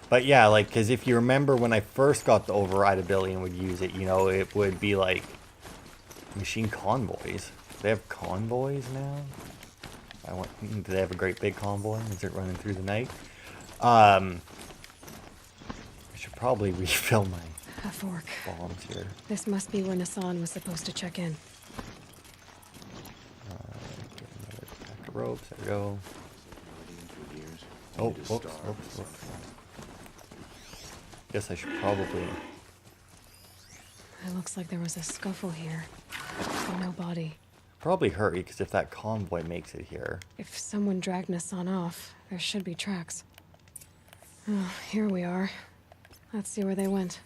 But yeah, like, because if you remember when I first got the override ability and would use it, you know, it would be like machine convoys. Do they have convoys now? Do they have a great big convoy? Is it running through the night? I should probably refill my A fork. bombs here. This must be where Nassan was supposed to check in. Get another pack of ropes. There we go. Oh, whoops. Guess I should probably... It looks like there was a scuffle here, but no body. Probably hurry, because if that convoy makes it here. If someone dragged Nassan off, there should be tracks. Oh, here we are. Let's see where they went.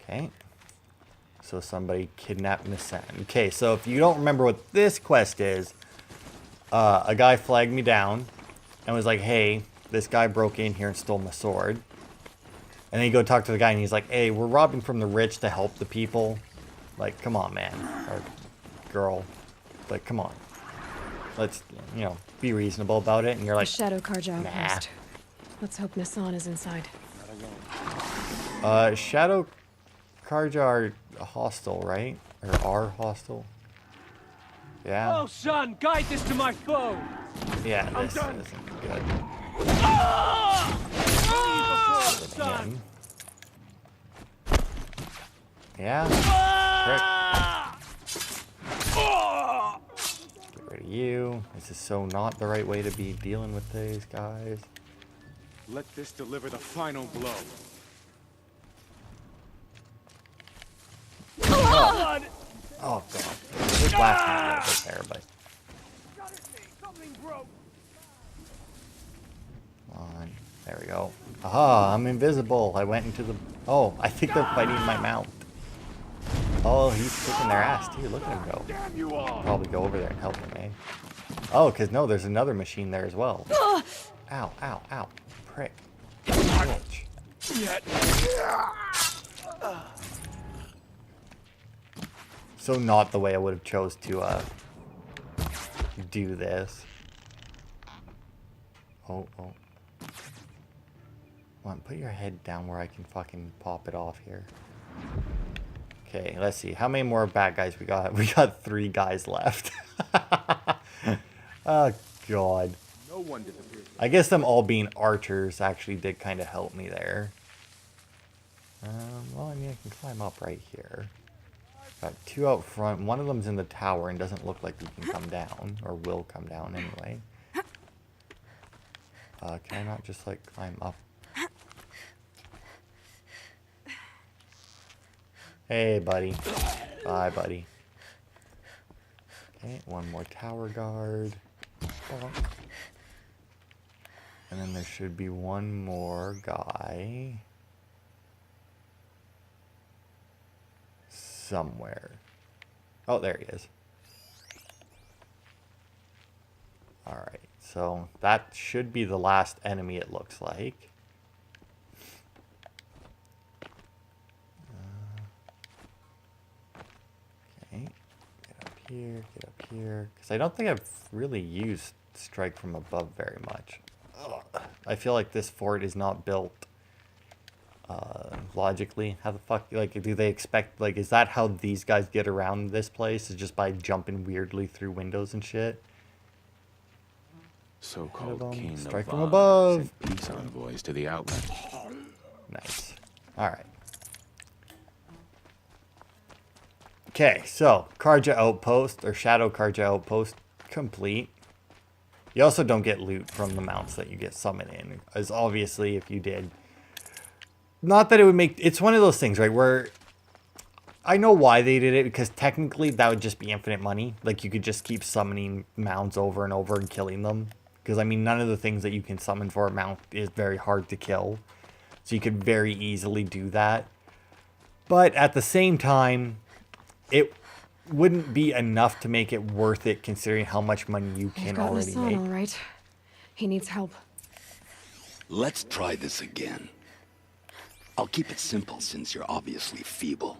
Okay. So somebody kidnapped Nassan. Okay, so if you don't remember what this quest is, a guy flagged me down and was like, hey, this guy broke in here and stole my sword. And then you go talk to the guy and he's like, hey, we're robbing from the rich to help the people. Like, come on, man. Or girl. Like, come on. Let's, you know, be reasonable about it. And you're like, Shadow Karja nah. outpost. Let's hope Nassan is inside. Shadow Karja are hostile, right? Or are hostile? Yeah. Oh, son, guide this to my foe. Yeah, this isn't good. Son. Yeah. Get rid of you. This is so not the right way to be dealing with these guys. Let this deliver the final blow. Oh, oh god. It blasted me a little bit there, but. Come on. There we go. Aha, I'm invisible. I went into the... Oh, I think they're fighting my mount. Oh, he's kicking their ass too. Look at him go. Probably go over there and help him, eh? Oh, because no, there's another machine there as well. Ow, ow, ow. Prick. Bitch. So not the way I would have chose to do this. Oh, oh. Come on, put your head down where I can fucking pop it off here. Okay, let's see. How many more bad guys we got? We got 3 guys left. Oh, God. No one disappeared. I guess them all being archers actually did kind of help me there. Well, I mean, I can climb up right here. Got 2 out front. One of them's in the tower and doesn't look like he can come down. Or will come down anyway. Can I not just, like, climb up? Hey, buddy. Bye, buddy. Okay, one more tower guard. Bonk. And then there should be one more guy. Somewhere. Oh, there he is. Alright, so that should be the last enemy, it looks like. Okay, get up here, because I don't think I've really used strike from above very much. Ugh. I feel like this fort is not built logically. How the fuck, like, do they expect, like, is that how these guys get around this place, is just by jumping weirdly through windows and shit? So-called king strike of from Vaughn above. sent peace envoys to the outlet. Nice. Alright. Okay, so Karja Outpost, or Shadow Karja Outpost, complete. You also don't get loot from the mounts that you get summoned in, as obviously if you did. Not that it would make... It's one of those things, right, where... I know why they did it, because technically that would just be infinite money. Like, you could just keep summoning mounts over and over and killing them. Because, I mean, none of the things that you can summon for a mount is very hard to kill. So you could very easily do that. But at the same time, it wouldn't be enough to make it worth it, considering how much money you can already make. All right. He needs help. Let's try this again. I'll keep it simple since you're obviously feeble.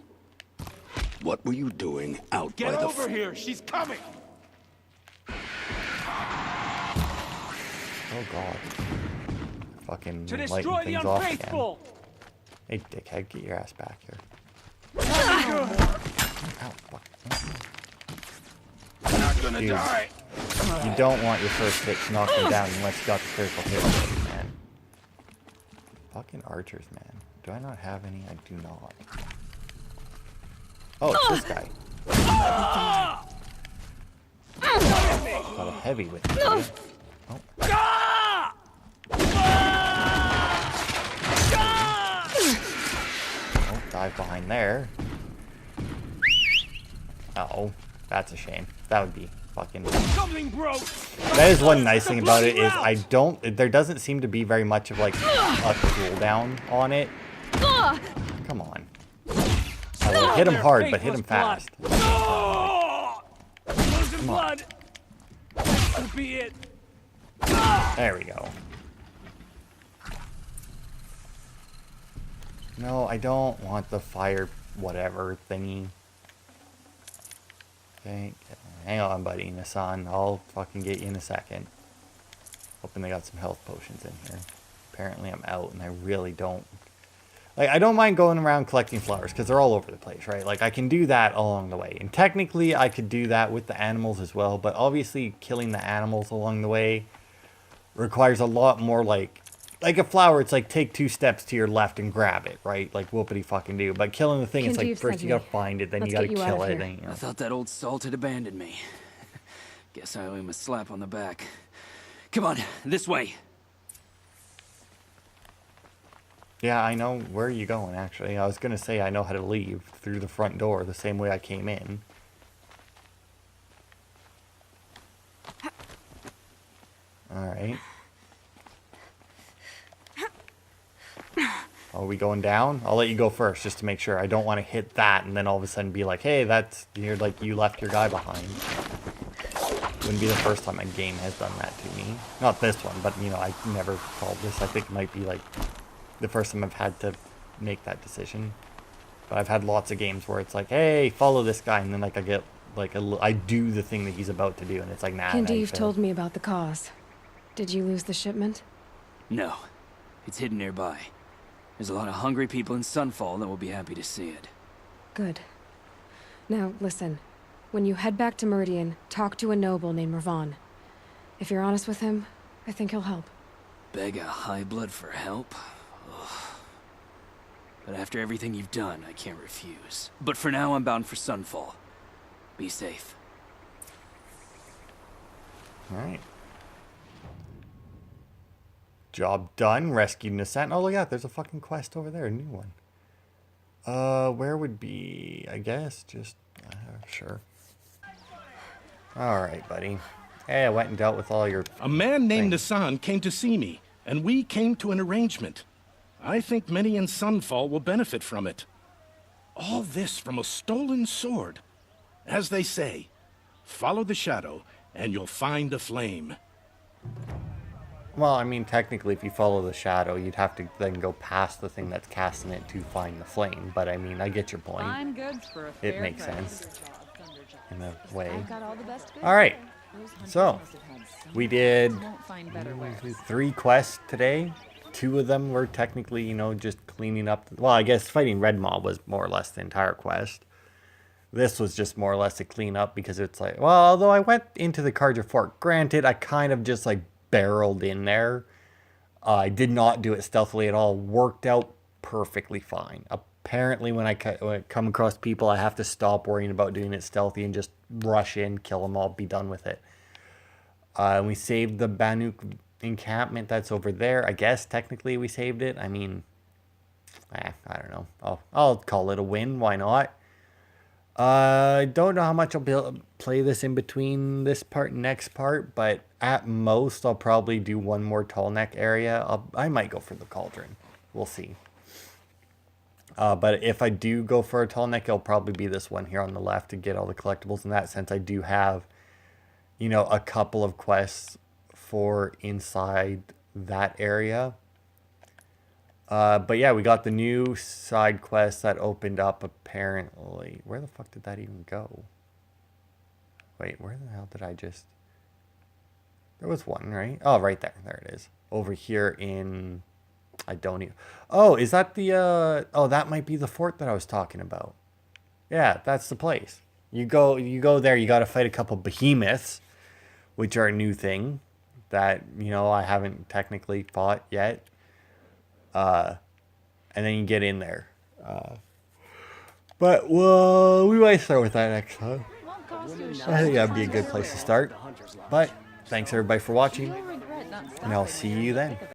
What were you doing out by the... Get over here! She's coming! Oh god. Fucking To lighting destroy the things off again. unfaithful! Hey dickhead, get your ass back here. Ow, fuck. Not gonna Dude, die. you don't want your first hit to knock them down unless you got the critical hit already, man. Fucking archers, man. Do I not have any? I do not. Oh, it's this guy. Got a heavy with me. Oh. Oh, dive behind there. Uh-oh. That's a shame. That would be fucking... Something broke. That is one nice thing about it is there doesn't seem to be very much of like a cooldown on it. Come on. I will hit him hard, but hit him fast. Losing blood. That'll be it. There we go. No, I don't want the fire whatever thingy. Okay, hang on, buddy, Nassan. I'll fucking get you in a second. Hoping they got some health potions in here. Apparently I'm out, and I really don't... Like, I don't mind going around collecting flowers, because they're all over the place, right? Like, I can do that along the way. And technically, I could do that with the animals as well, but obviously killing the animals along the way requires a lot more, like a flower, it's like take 2 steps to your left and grab it, right? Like whoopity fucking do. But killing the thing, it's like first you gotta find it, then you gotta kill it. And, you know. I thought that old salt had abandoned me. Guess I owe him a slap on the back. Come on, this way. Yeah, I know where are you going, actually. I was gonna say I know how to leave through the front door the same way I came in. Alright. Are we going down? I'll let you go first, just to make sure. I don't want to hit that and then all of a sudden be like, hey, you're like, you left your guy behind. Wouldn't be the first time a game has done that to me. Not this one, but, you know, I never called this. I think it might be, like, the first time I've had to make that decision. But I've had lots of games where it's like, hey, follow this guy, and then, like, I get, like, I do the thing that he's about to do, and it's like, nah. Kindeev told me about the cause. Did you lose the shipment? No. It's hidden nearby. There's a lot of hungry people in Sunfall that will be happy to see it. Good. Now, listen. When you head back to Meridian, talk to a noble named Ravon. If you're honest with him, I think he'll help. Beg a high blood for help? Ugh. But after everything you've done, I can't refuse. But for now, I'm bound for Sunfall. Be safe. Alright. Job done. Rescued Nascent. Oh, look at that. There's a fucking quest over there. A new one. Where would be... I guess just... sure. Alright, buddy. Hey, I went and dealt with all your... A man named Nassan came to see me, and we came to an arrangement. I think many in Sunfall will benefit from it. All this from a stolen sword. As they say, follow the shadow, and you'll find a flame. Well, I mean, technically, if you follow the shadow, you'd have to then go past the thing that's casting it to find the flame. But, I mean, I get your point. Fine goods for a It fair makes price. sense. In a way. I've got all the best goods Alright. there. Those hunters So, must have had some we did you won't find better wares. 3 quests today. 2 of them were technically, you know, just cleaning up. Well, I guess fighting Red Mob was more or less the entire quest. This was just more or less to clean up because it's like, well, although I went into the Carja Fort, granted, I kind of just like barreled in there. I did not do it stealthily at all. Worked out perfectly fine. Apparently, when I come across people, I have to stop worrying about doing it stealthy and just rush in, kill them all, be done with it. We saved the Banuk encampment that's over there. I guess technically we saved it. I mean, I don't know. I'll call it a win. Why not? I don't know how much I'll be able to play this in between this part and next part, but at most I'll probably do one more tall neck area. I might go for the cauldron. We'll see. But if I do go for a tall neck, it'll probably be this one here on the left to get all the collectibles. In that sense, I do have, you know, a couple of quests for inside that area. But yeah, we got the new side quest that opened up apparently. Where the fuck did that even go? Wait, where the hell did I just... There was one, right? Oh, right there. There it is. Over here in... I don't even... Oh, is that the... Oh, that might be the fort that I was talking about. Yeah, that's the place. You go there, you got to fight a couple behemoths, which are a new thing that, you know, I haven't technically fought yet. And then you get in there. But, well, we might start with that next time. I think that'd be a good place to start. But, thanks everybody for watching, and I'll see you then.